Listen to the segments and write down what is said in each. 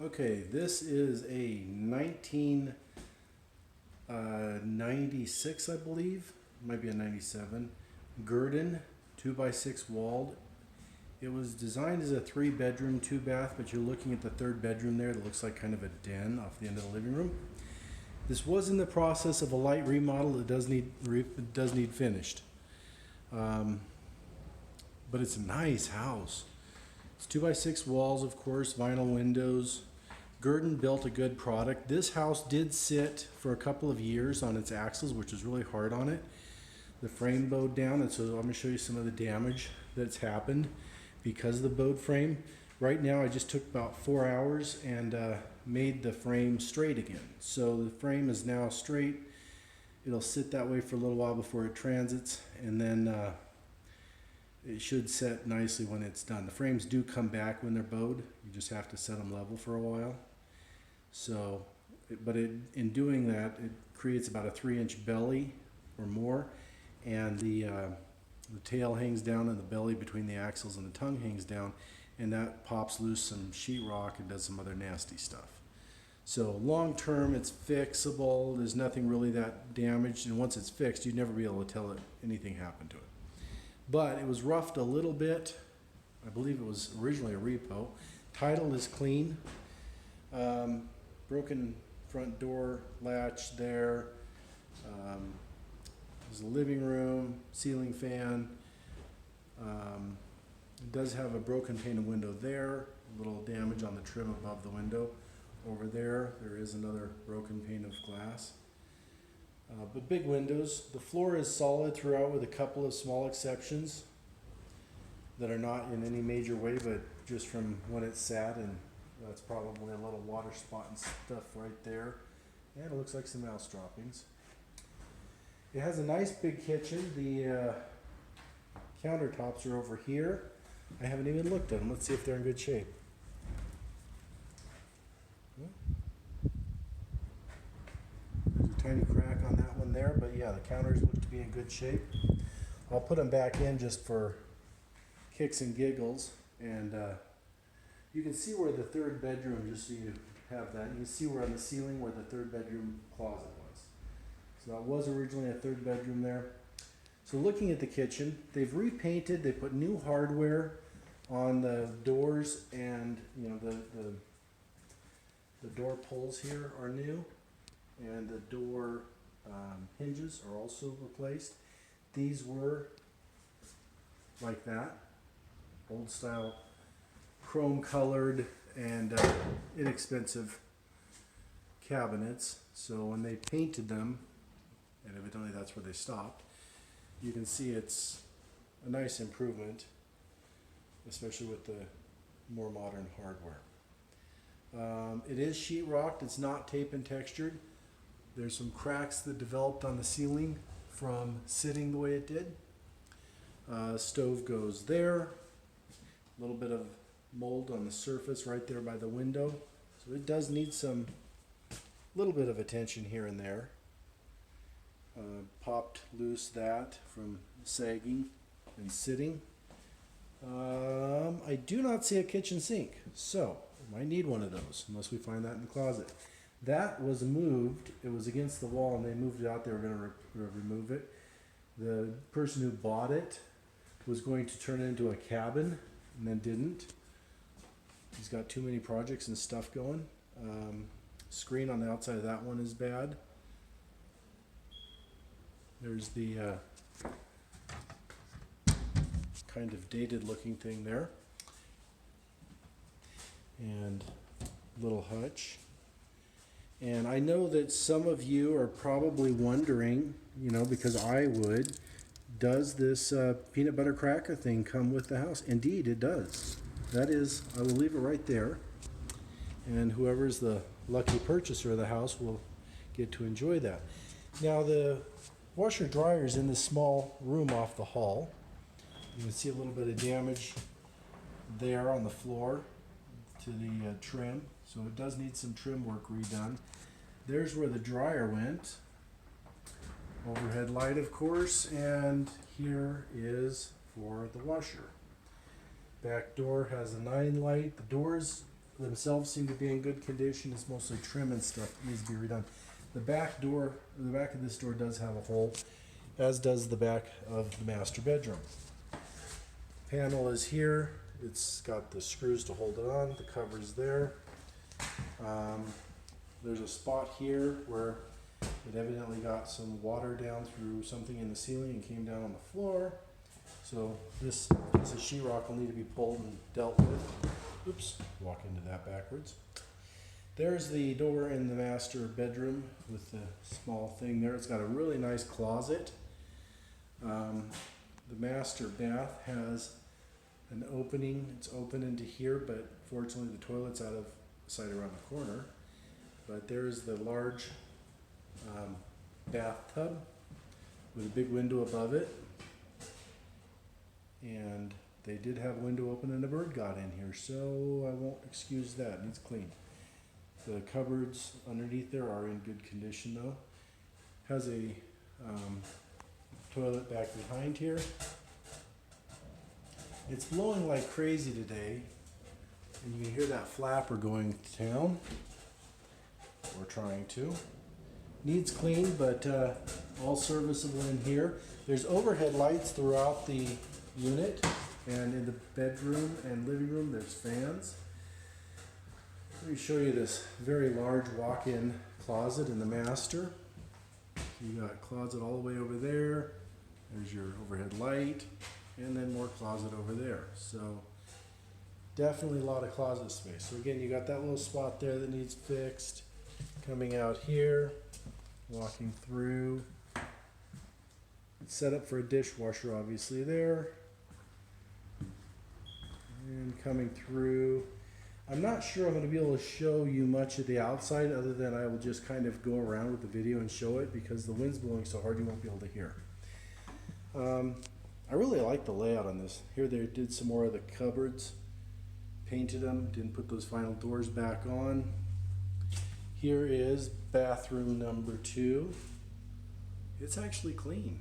Okay, this is a 1996, I believe. Might be a 97. Guerdon 2x6 walled. It was designed as a 3-bedroom, 2-bath, but you're looking at the 3rd bedroom there that looks like kind of a den off the end of the living room. This was in the process of a light remodel. It does need finished. But it's a nice house. It's 2x6 walls, of course, vinyl windows. Guerdon built a good product. This house did sit for a couple of years on its axles, which was really hard on it. The frame bowed down, and so I'm going to show you some of the damage that's happened because of the bowed frame. Right now, I just took about 4 hours and made the frame straight again. So the frame is now straight. It'll sit that way for a little while before it transits, and then it should set nicely when it's done. The frames do come back when they're bowed. You just have to set them level for a while. So, in doing that, it creates about a 3-inch belly or more, and the tail hangs down and the belly between the axles and the tongue hangs down, and that pops loose some sheetrock and does some other nasty stuff. So long term, it's fixable. There's nothing really that damaged, and once it's fixed, you'd never be able to tell that anything happened to it. But it was roughed a little bit. I believe it was originally a repo. Title is clean. Broken front door latch there. There's a living room, ceiling fan. It does have a broken pane of window there. A little damage on the trim above the window. Over there is another broken pane of glass. But big windows. The floor is solid throughout with a couple of small exceptions that are not in any major way, but just from when it's sat, and that's probably a little water spot and stuff right there. And it looks like some mouse droppings. It has a nice big kitchen. The countertops are over here. I haven't even looked at them. Let's see if they're in good shape. There's a tiny crack on that one there, but yeah, the counters look to be in good shape. I'll put them back in just for kicks and giggles, and you can see where the 3rd bedroom, just so you have that, you can see where on the ceiling where the 3rd bedroom closet was. So that was originally a 3rd bedroom there. So looking at the kitchen, they've repainted, they put new hardware on the doors, and you know the door pulls here are new, and the door hinges are also replaced. These were like that, old style, chrome colored and inexpensive cabinets. So when they painted them, and evidently that's where they stopped, you can see it's a nice improvement, especially with the more modern hardware. It is sheetrocked, it's not tape and textured. There's some cracks that developed on the ceiling from sitting the way it did. Stove goes there. A little bit of mold on the surface right there by the window. So it does need some little bit of attention here and there. Popped loose that from sagging and sitting. I do not see a kitchen sink, so I might need one of those unless we find that in the closet. That was moved. It was against the wall and they moved it out. They were going to remove it. The person who bought it was going to turn it into a cabin and then didn't. He's got too many projects and stuff going. Screen on the outside of that one is bad. There's the kind of dated looking thing there. And little hutch. And I know that some of you are probably wondering, you know, because I would, does this peanut butter cracker thing come with the house? Indeed, it does. That is, I will leave it right there. And whoever's the lucky purchaser of the house will get to enjoy that. Now, the washer dryer is in this small room off the hall. You can see a little bit of damage there on the floor to the trim. So it does need some trim work redone. There's where the dryer went. Overhead light, of course, and here is for the washer. Back door has a 9 light. The doors themselves seem to be in good condition. It's mostly trim and stuff that needs to be redone. The back door, the back of this door does have a hole, as does the back of the master bedroom. Panel is here. It's got the screws to hold it on. The cover's there. There's a spot here where it evidently got some water down through something in the ceiling and came down on the floor. So this piece of sheetrock will need to be pulled and dealt with. Oops, walk into that backwards. There's the door in the master bedroom with the small thing there. It's got a really nice closet. The master bath has an opening. It's open into here, but fortunately the toilet's out of sight around the corner. But there's the large bathtub with a big window above it. And they did have a window open and a bird got in here, so I won't excuse that. It needs cleaned. The cupboards underneath there are in good condition though. Has a toilet back behind here. It's blowing like crazy today, and you can hear that flapper going to town, or trying to. Needs cleaned, but all serviceable in here. There's overhead lights throughout the unit, and in the bedroom and living room there's fans. Let me show you this very large walk-in closet in the master. You got a closet all the way over there. There's your overhead light, and then more closet over there. So definitely a lot of closet space. So again, you got that little spot there that needs fixed. Coming out here, walking through. It's set up for a dishwasher obviously there. And coming through. I'm not sure I'm going to be able to show you much of the outside other than I will just kind of go around with the video and show it because the wind's blowing so hard you won't be able to hear. I really like the layout on this. Here they did some more of the cupboards, painted them, didn't put those final doors back on. Here is bathroom number 2. It's actually clean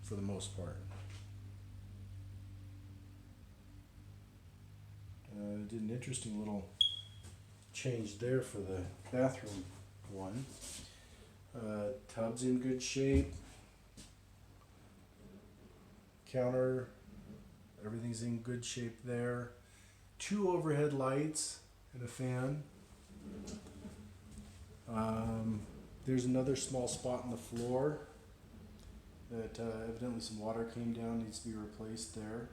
for the most part. Did an interesting little change there for the bathroom one. Tub's in good shape. Counter, everything's in good shape there. 2 overhead lights and a fan. There's another small spot in the floor that evidently some water came down, needs to be replaced there.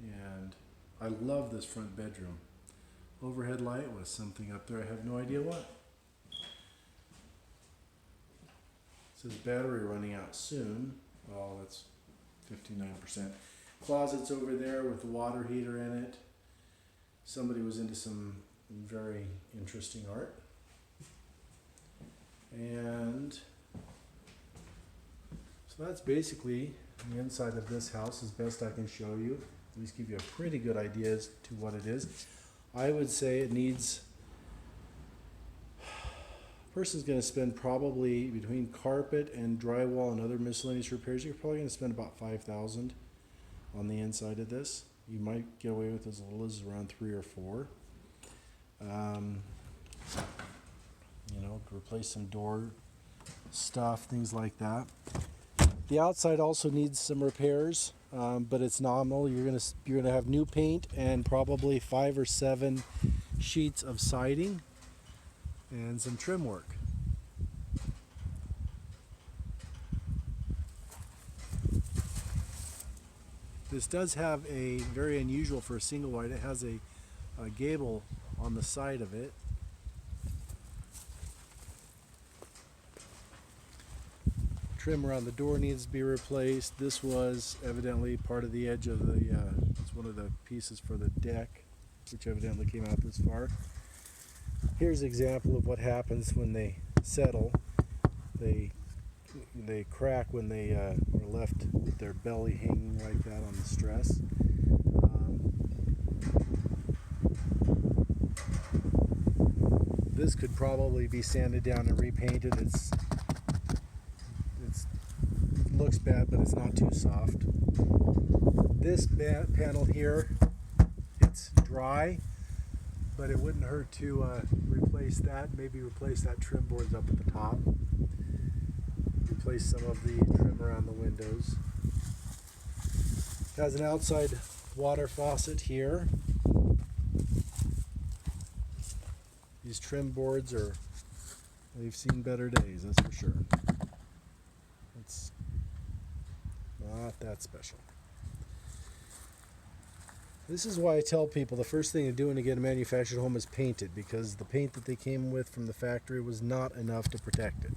And I love this front bedroom. Overhead light was something up there, I have no idea what. It says battery running out soon. Well, that's 59%. Closet's over there with the water heater in it. Somebody was into some very interesting art. And so that's basically the inside of this house as best I can show you. At least give you a pretty good idea as to what it is. I would say it needs, a person's going to spend probably between carpet and drywall and other miscellaneous repairs, you're probably going to spend about $5,000 on the inside of this. You might get away with as little as around 3 or 4. You know, to replace some door stuff, things like that. The outside also needs some repairs, but it's nominal. You're gonna have new paint and probably 5 or 7 sheets of siding and some trim work. This does have a very unusual for a single wide. It has a gable on the side of it. Trim around the door needs to be replaced. This was evidently part of the edge of the, it's one of the pieces for the deck, which evidently came out this far. Here's an example of what happens when they settle. They crack when they are left with their belly hanging like that on the stress. This could probably be sanded down and repainted. It looks bad, but it's not too soft. This panel here dry, but it wouldn't hurt to replace that. Maybe replace that trim boards up at the top. Replace some of the trim around the windows. It has an outside water faucet here. These trim boards they've seen better days, that's for sure. It's not that special. This is why I tell people the first thing to do when you get a manufactured home is paint it, because the paint that they came with from the factory was not enough to protect it.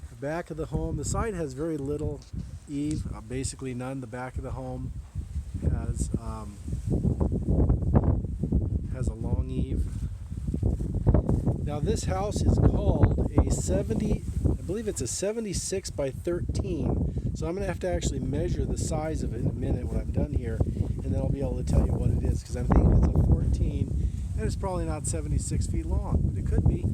The back of the home, the side has very little eave, basically none. The back of the home has a long eave. Now this house is called a 70, I believe it's a 76 by 13. So I'm going to have to actually measure the size of it in a minute when I'm done here, and then I'll be able to tell you what it is, because I'm thinking it's a 14, and it's probably not 76 feet long, but it could be.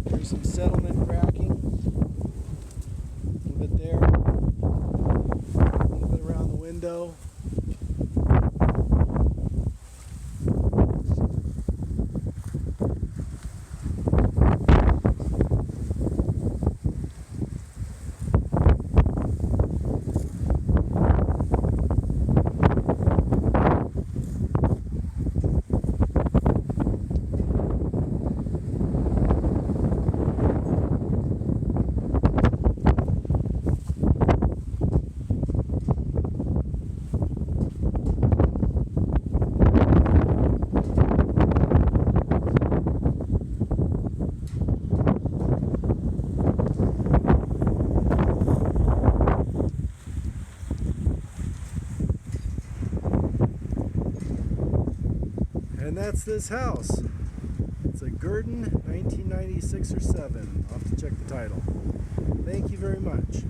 There's some settlement cracking. A little bit there. A little bit around the window. And that's this house. It's a Guerdon 1996 or 7. I'll have to check the title. Thank you very much.